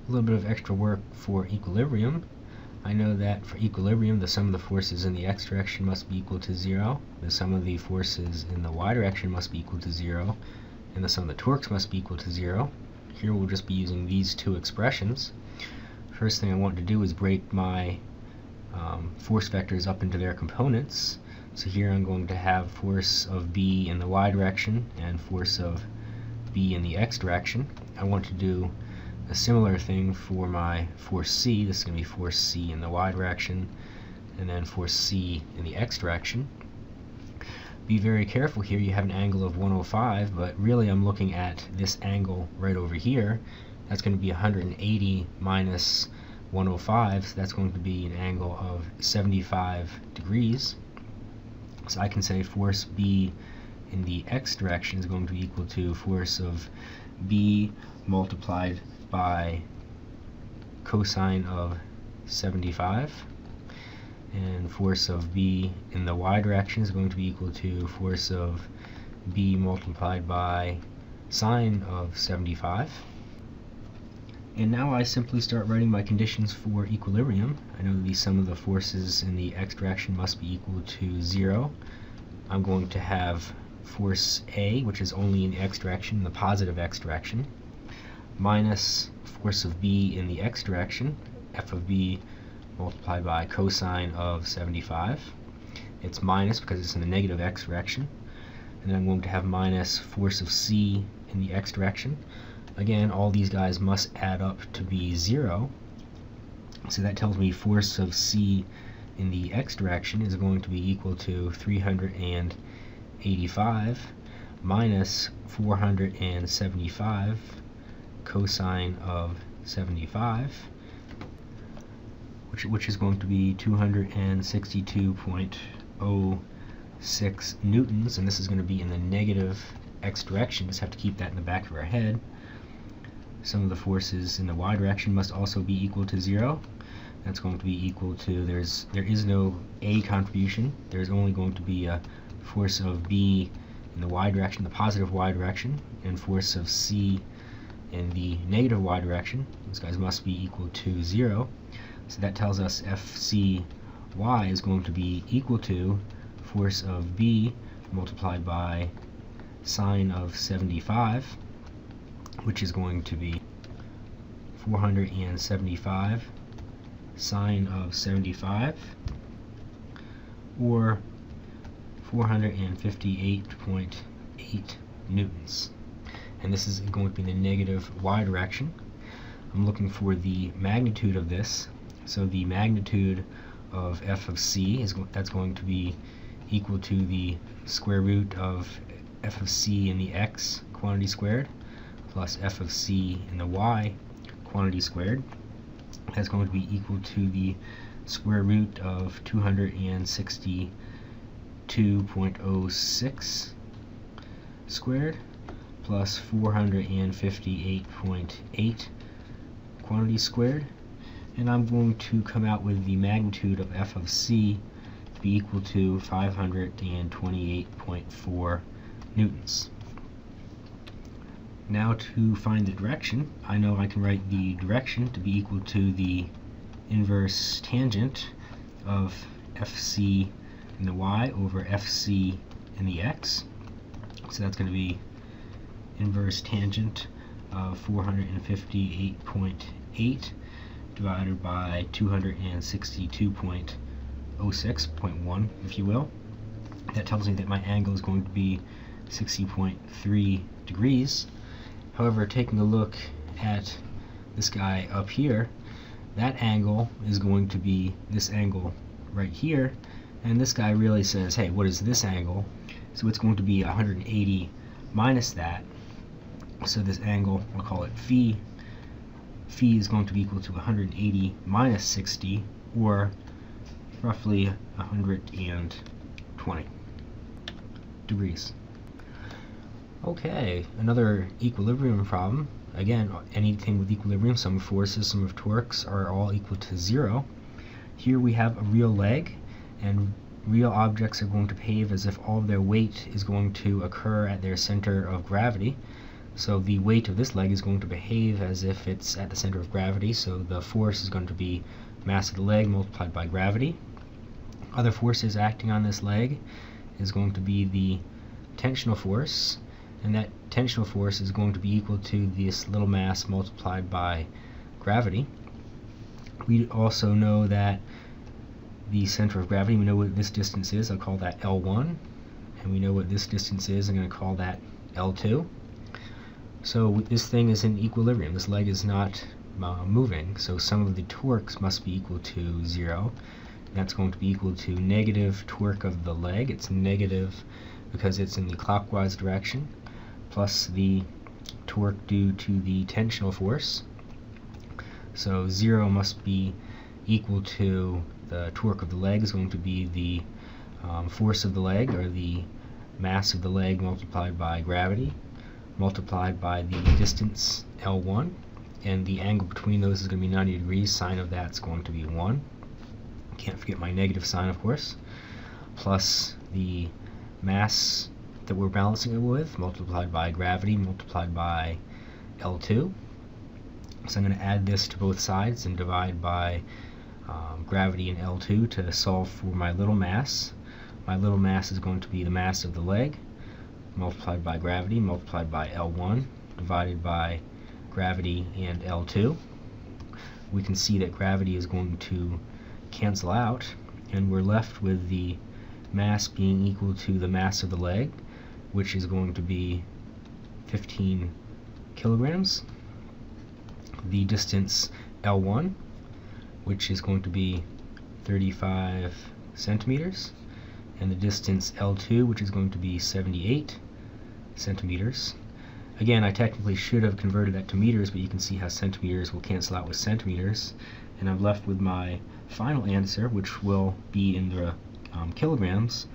A little bit of extra work for equilibrium. I know that for equilibrium, the sum of the forces in the x direction must be equal to 0, the sum of the forces in the y direction must be equal to 0, and the sum of the torques must be equal to 0. Here we'll just be using these two expressions. First thing I want to do is break my force vectors up into their components. So here I'm going to have force of B in the y direction and force of B in the x direction. I want to do a similar thing for my force C. This is going to be force C in the y direction and then force C in the x direction. Be very careful here. You have an angle of 105, but really I'm looking at this angle right over here. That's going to be 180 minus 105, so that's going to be an angle of 75 degrees. So I can say force B in the x direction is going to be equal to force of B multiplied by cosine of 75, and force of B in the y direction is going to be equal to force of B multiplied by sine of 75. And now I simply start writing my conditions for equilibrium. I know the sum of the forces in the x direction must be equal to 0. I'm going to have force A, which is only in the x direction, the positive x direction, minus force of B in the x direction, f of B multiplied by cosine of 75. It's minus because it's in the negative x direction. And then I'm going to have minus force of C in the x direction. Again, all these guys must add up to be 0. So that tells me force of C in the x direction is going to be equal to 385 minus 475 cosine of 75, which is going to be 262.06 newtons, and this is going to be in the negative x direction. Just have to keep that in the back of our head. Some of the forces in the y direction must also be equal to 0. That's going to be equal to, there is no A contribution. There's only going to be a force of B in the y direction, the positive y direction, and force of C in the negative y direction. Those guys must be equal to 0. So that tells us FCY is going to be equal to force of B multiplied by sine of 75, which is going to be 475 sine of 75, or 458.8 newtons. And this is going to be the negative y direction. I'm looking for the magnitude of this. So the magnitude of f of c that's going to be equal to the square root of f of c in the x quantity squared plus f of c in the y quantity squared. That's going to be equal to the square root of 262.06 squared plus 458.8 quantity squared, and I'm going to come out with the magnitude of f of c to be equal to 528.4 newtons. Now to find the direction, I know I can write the direction to be equal to the inverse tangent of FC in the y over FC in the x. So that's going to be inverse tangent of 458.8 divided by 262.06.1, if you will. That tells me that my angle is going to be 60.3 degrees. However, taking a look at this guy up here, that angle is going to be this angle right here, and this guy really says, hey, what is this angle? So it's going to be 180 minus that. So this angle, we'll call it phi. Phi is going to be equal to 180 minus 60, or roughly 120 degrees. Okay, another equilibrium problem. Again, anything with equilibrium, sum of forces, sum of torques are all equal to 0. Here we have a real leg, and real objects are going to behave as if all of their weight is going to occur at their center of gravity. So the weight of this leg is going to behave as if it's at the center of gravity, so the force is going to be mass of the leg multiplied by gravity. Other forces acting on this leg is going to be the tensional force, and that tensional force is going to be equal to this little mass multiplied by gravity. We also know that the center of gravity, we know what this distance is, I'll call that L1, and we know what this distance is, I'm going to call that L2. So this thing is in equilibrium, this leg is not moving, so some of the torques must be equal to 0. That's going to be equal to negative torque of the leg. It's negative because it's in the clockwise direction, plus the torque due to the tensional force. So 0 must be equal to the torque of the leg is going to be the force of the leg, or the mass of the leg multiplied by gravity, multiplied by the distance L1, and the angle between those is going to be 90 degrees. Sine of that's going to be 1. Can't forget my negative sign, of course, plus the mass that we're balancing it with multiplied by gravity multiplied by L2. So I'm going to add this to both sides and divide by gravity and L2 to solve for my little mass. My little mass is going to be the mass of the leg multiplied by gravity multiplied by L1 divided by gravity and L2. We can see that gravity is going to cancel out, and we're left with the mass being equal to the mass of the leg, which is going to be 15 kilograms. The distance L1, which is going to be 35 centimeters, and the distance L2, which is going to be 78 centimeters. Again, I technically should have converted that to meters, but you can see how centimeters will cancel out with centimeters, and I'm left with my final answer, which will be in the kilograms,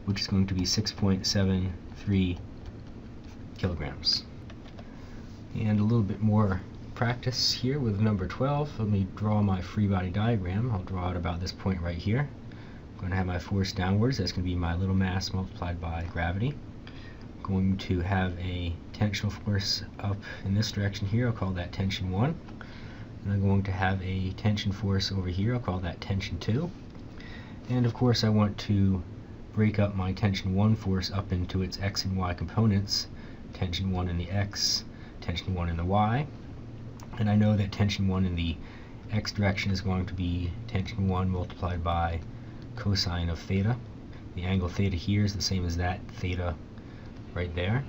which is going to be 6.73 kilograms. And a little bit more practice here with number 12. Let me draw my free body diagram. I'll draw it about this point right here. I'm going to have my force downwards. That's going to be my little mass multiplied by gravity. I'm going to have a tensional force up in this direction here. I'll call that tension 1. And I'm going to have a tension force over here. I'll call that tension 2. And of course I want to break up my tension 1 force up into its x and y components. Tension 1 in the x, tension 1 in the y. And I know that tension 1 in the x direction is going to be tension 1 multiplied by cosine of theta. The angle theta here is the same as that theta right there.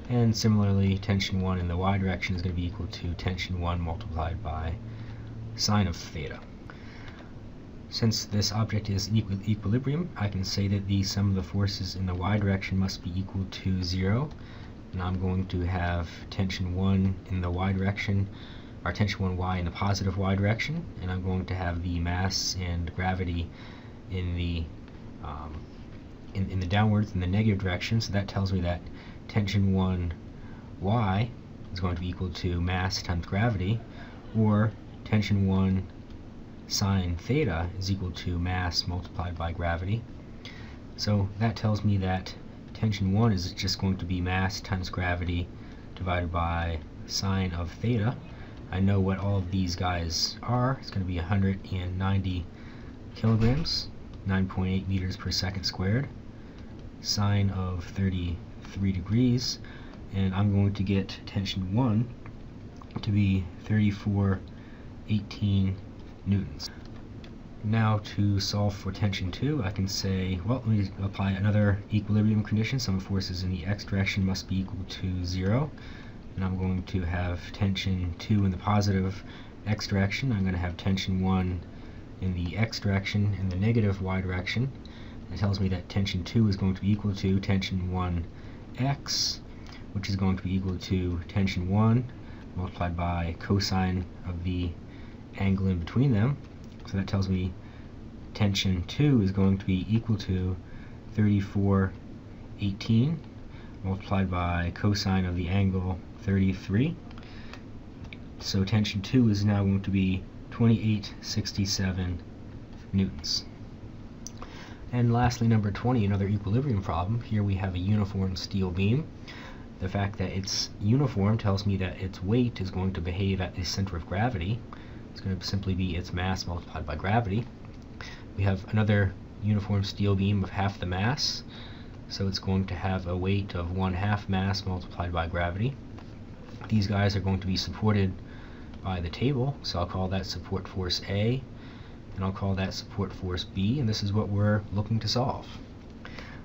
And similarly, tension 1 in the y direction is going to be equal to tension 1 multiplied by sine of theta. Since this object is in equilibrium, I can say that the sum of the forces in the y direction must be equal to 0. And I'm going to have tension 1 in the y direction, or tension 1y in the positive y direction, and I'm going to have the mass and gravity in the downwards, in the negative direction. So that tells me that tension 1y is going to be equal to mass times gravity, or tension 1 sine theta is equal to mass multiplied by gravity. So that tells me that tension 1 is just going to be mass times gravity divided by sine of theta. I know what all of these guys are. It's going to be 190 kilograms, 9.8 meters per second squared, sine of 33 degrees, and I'm going to get tension 1 to be 3418 newtons. Now to solve for tension 2, I can say, well, let me apply another equilibrium condition. Some forces in the x direction must be equal to 0. And I'm going to have tension 2 in the positive x direction. I'm going to have tension 1 in the x direction and the negative y direction. It tells me that tension 2 is going to be equal to tension 1x, which is going to be equal to tension 1 multiplied by cosine of the angle in between them. So that tells me tension 2 is going to be equal to 3418 multiplied by cosine of the angle 33. So tension 2 is now going to be 2867 newtons. And lastly, number 20, another equilibrium problem. Here we have a uniform steel beam. the fact that it's uniform tells me that its weight is going to behave at the center of gravity. It's going to simply be its mass multiplied by gravity. We have another uniform steel beam of half the mass, so it's going to have a weight of 1/2 mass multiplied by gravity. These guys are going to be supported by the table, so I'll call that support force A, and I'll call that support force B, and this is what we're looking to solve.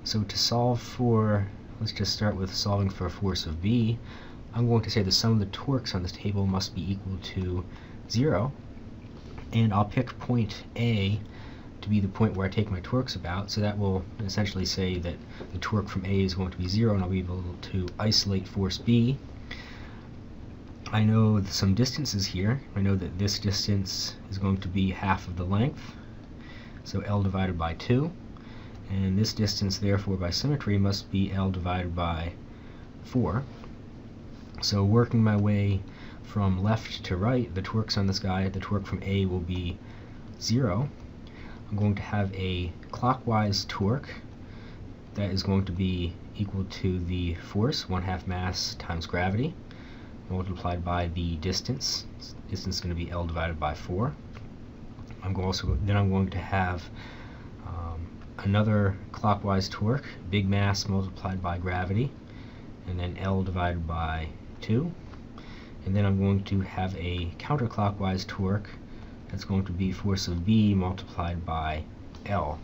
So to solve for, let's just start with solving for a force of B. I'm going to say the sum of the torques on this table must be equal to 0, and I'll pick point A to be the point where I take my torques about, so that will essentially say that the torque from A is going to be 0, and I'll be able to isolate force B. I know some distances here. I know that this distance is going to be half of the length, so L divided by 2, and this distance therefore by symmetry must be L divided by 4. So working my way from left to right, the torques on this guy, the torque from A will be 0. I'm going to have a clockwise torque that is going to be equal to the force, 1/2 mass times gravity, multiplied by the distance. Distance is going to be L divided by 4. I'm going to have another clockwise torque, big mass multiplied by gravity, and then L divided by 2. And then I'm going to have a counterclockwise torque that's going to be force of B multiplied by L.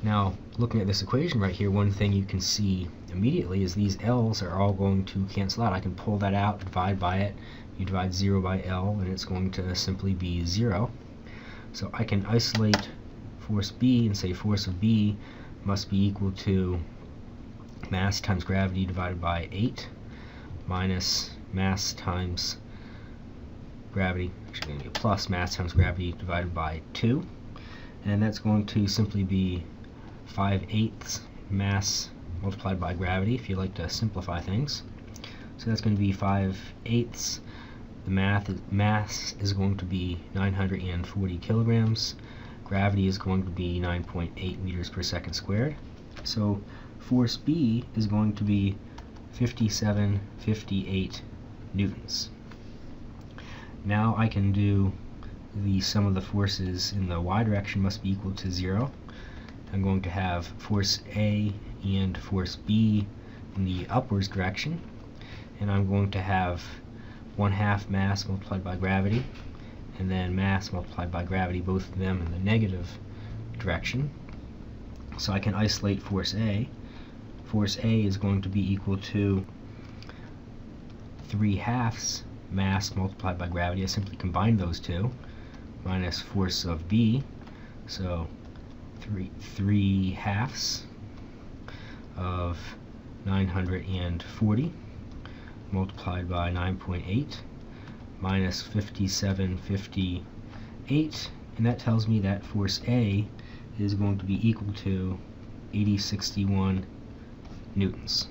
Now, looking at this equation right here, one thing you can see immediately is these L's are all going to cancel out. I can pull that out, divide by it. You divide 0 by L, and it's going to simply be 0. So I can isolate force B and say force of B must be equal to mass times gravity divided by 8 minus mass times gravity, actually going to be plus mass times gravity divided by 2, and that's going to simply be 5/8 mass multiplied by gravity if you like to simplify things. So that's going to be 5/8. The mass is going to be 940 kilograms. Gravity is going to be 9.8 meters per second squared. So force B is going to be 5758 newtons. Now I can do the sum of the forces in the y direction must be equal to 0. I'm going to have force A and force B in the upwards direction, and I'm going to have 1/2 mass multiplied by gravity, and then mass multiplied by gravity, both of them in the negative direction. So I can isolate force A. Force A is going to be equal to 3/2 mass multiplied by gravity. I simply combine those two, minus force of B, so 3/2 of 940 multiplied by 9.8 minus 5758, and that tells me that force A is going to be equal to 8061 newtons.